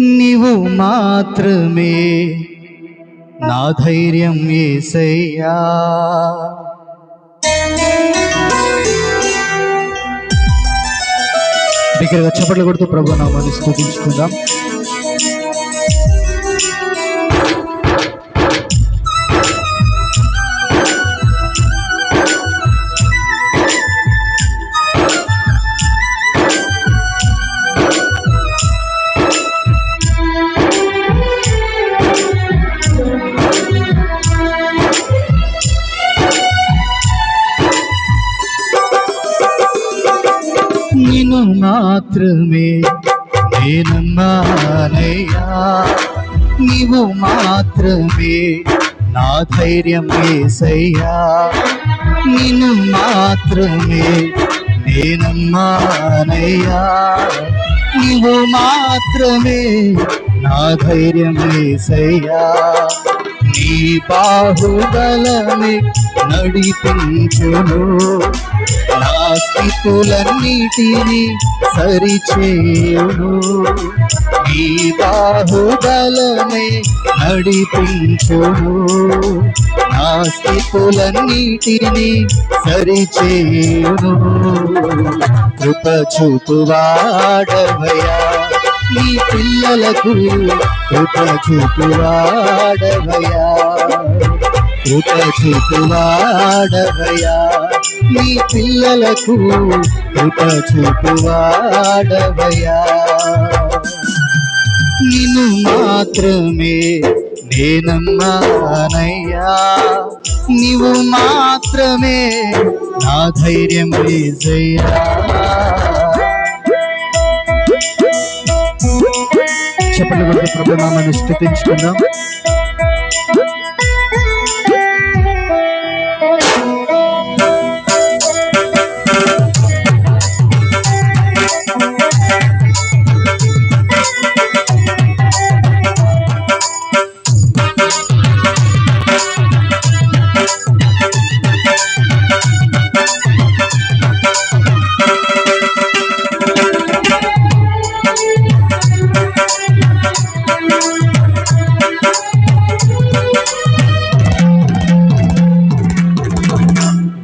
నీవు మాత్రమే నా ధైర్యం యేసయ్యా. దగ్గరగా చప్పట్లు కొడుతూ ప్రభు నామాన్ని స్తుతించుకుందాం. నిన్ను మాత్రమే నేనన్నానయ్యా, నీవు మాత్రమే నా ధైర్యం యేసయ్యా. నిన్ను మాత్రమే నేనన్నానయ్యా, నీవు మాత్రమే నా ధైర్యం యేసయ్యా. నీ బాహుబలమే నడిపించును, నా స్థితులన్నిటినీ సరిచేయును. నీ బాహుబలమే నడిపించును, నా స్థితులన్నిటినీ సరిచేయును. కృప చూపువాడవయ్యా, నీ పిల్లలకు కృప చూపువాడవయ్యా, కృప చూపువాడవయ్యా, నీ పిల్లలకు కృప చూపువాడవయ్యా. నిన్ను మాత్రమే నేనన్నానయ్యా, నీవు మాత్రమే నా ధైర్యం యేసయ్యా. చప్పట్లు కొడుతూ ప్రభు నామాన్ని స్తుతించుకుందాం.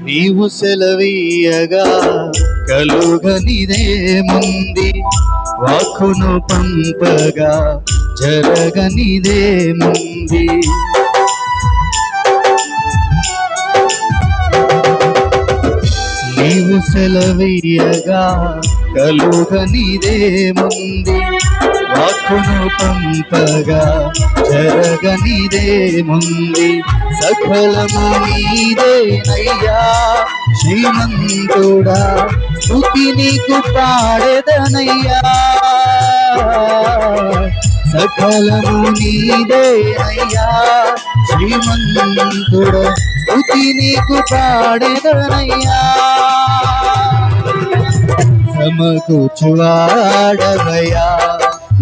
నీవు సెలవీయగా కలుగనిదేముంది, వాక్కును పంపగా జరగనిదేముంది. నీవు సెలవీయగా కలుగనిదేముంది, వాక్కును పంపగా జరగనిదేముంది. సకలము నీదేనయ్యా శ్రీమంతుడా, స్తుతి నీకు పాడెదనయ్యా. సకలము నీదేనయ్యా శ్రీమంతుడా, స్తుతి నీకు పాడెదనయ్యా. సమకూర్చువాడవయ్యా,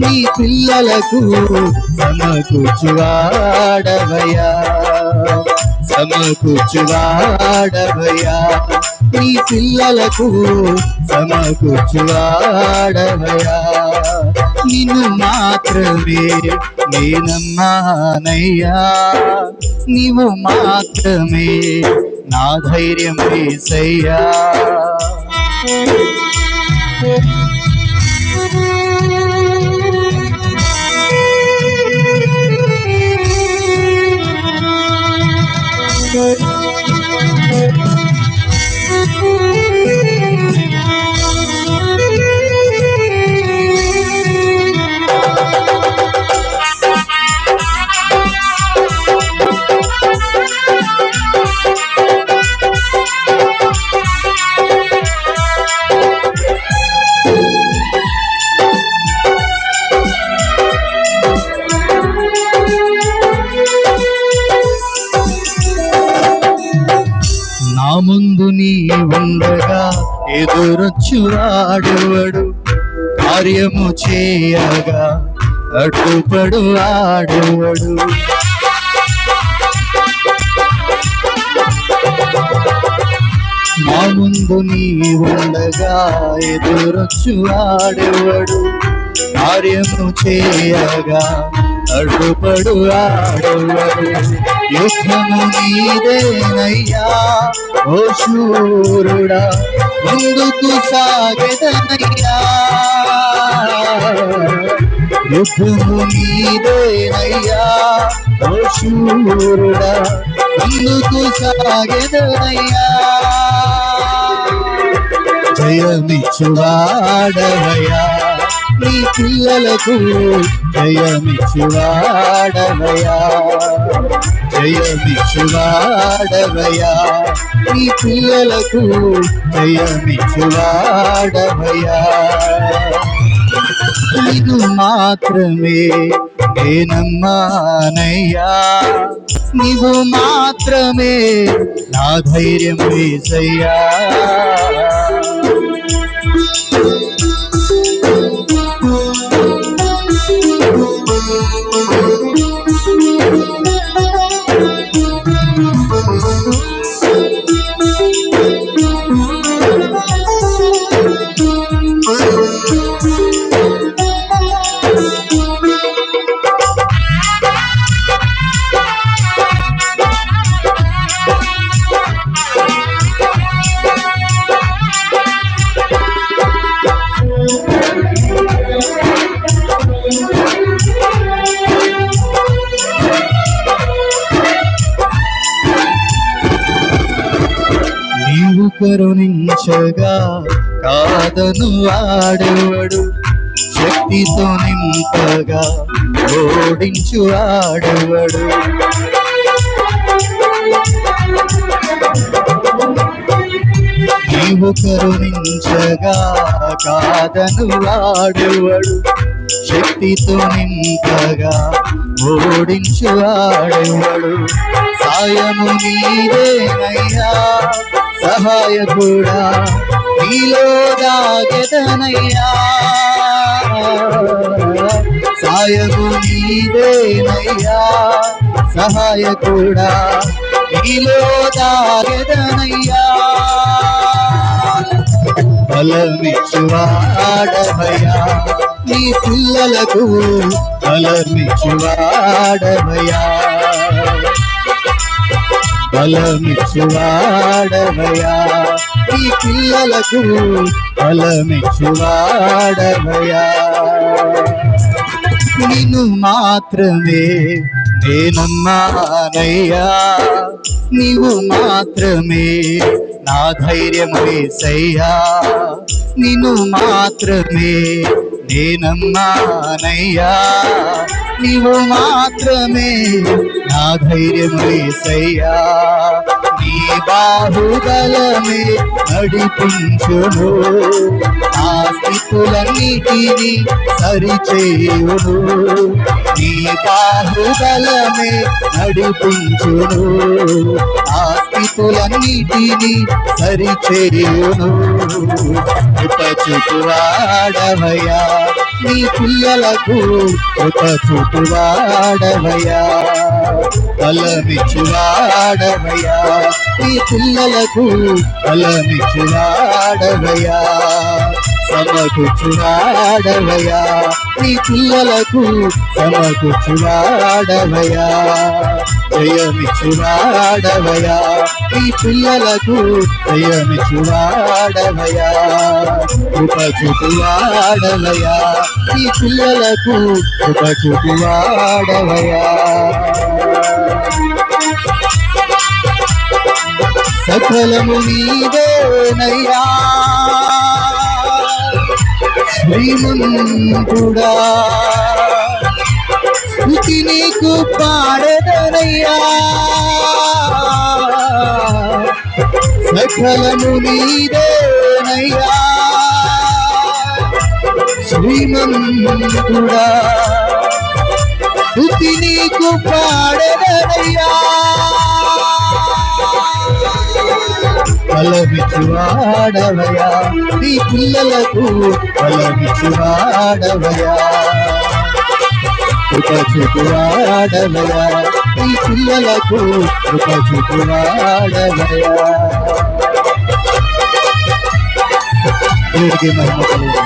నీ పిల్లలకు సమకూర్చువాడవయ్యా, సమకూర్చువాడవయ్యా, నీ పిల్లలకు సమకూర్చువాడవయ్యా. నిన్ను మాత్రమే నేనన్నానయ్యా, నీవు మాత్రమే నా ధైర్యం యేసయ్యా. నా ముందు నీ ఉండగా ఎదురొచ్చువాడెవడు, కార్యము చేయగా అడ్డుపడు ఆడెవడు. నా ముందు నీ ఉండగా ఎదురొచ్చువాడెవడు, కార్యము చేయగా అడ్డుపడు ఆడవరు. యుద్ధము నీదేనయ్యా ఓ శూరుడా, ముందుకు సాగెదనయ్యా. యుద్ధము నీదేనయ్యా ఓ శూరుడా, ముందుకు సాగెదనయ్యా. జయమిచ్చువాడవయ్యా నీ పిల్లలకు, జయమిచ్చువాడవయ్యా, జయమిచ్చువాడవయ్యా నీ పిల్లలకు, జయమిచ్చువాడవయ్యా. నీకు మాత్రమే నేనమ్మానయ్యా, నీవు మాత్రమే నా ధైర్యం యేసయ్యా. నీవు కరుణించగా కాదను వాడెవడు, శక్తితో నింపగా ఓడించు వాడెవడు. నీవు కరుణించగా కాదను వాడెవడు, శక్తితో నింపగా ఓడించు వాడెవడు. సాయము నీదేనయ్యా సహాయకుడా, నీలో దాగెదనయ్యా. సాయము నీదేనయ్యా సహాయకుడా, నీలో దాగెదనయ్యా. బలమిచ్చువాడవయ్యా నీ పిల్లలకు, బలమిచ్చువాడవయ్యా, బలమిచ్చువాడవయ్యా నీ పిల్లలకు, బలమిచ్చువాడవయ్యా. నిన్ను మాత్రమే నేనమ్మానయ్యా, నీవు మాత్రమే నా ధైర్యం యేసయ్యా. నిన్ను మాత్రమే నేనమ్మానయ్యా, నీవు మాత్రమే నా ధైర్యం యేసయ్యా. నీ బాహుబలమే నడిపించును, నా స్థితులన్నిటినీ సరిచేయును. నీ బాహుబలమే నడిపించును, నా స్థితులన్నిటినీ సరిచేయును. కృప చూపువాడవయ్యా నీ పిల్లలకు, కృప చూపువాడవయ్యా, బలమిచ్చువాడవయ్యా నీ పిల్లలకు, బలమిచ్చువాడవయ్యా. సమకూర్చువాడవయ్యా నీ పిల్లలకు, సమకూర్చువాడవయ్యా. జయమిచ్చువాడవయ్యా నీ పిల్లలకు, జయమిచ్చువాడవయ్యా. కృప చూపువాడవయ్యా నీ పిల్లలకు, కృప చూపువాడవయ్యా. సకలము నీవేనయ్యా శ్రీమంతుడా, స్తుతి నీకు పాడెదనయ్యా. సకలము నీవేనయ్యా శ్రీమంతుడా, స్తుతి నీకు పాడెదనయ్యా. బలమిచ్చువాడవయ్యా నీ పిల్లలకు, బలమిచ్చువాడవయ్యా. కృప చూపువాడవయ్యా నీ పిల్లలకు, కృప చూపువాడవయ్యా. దేవుడికి మహిమ కలుగును.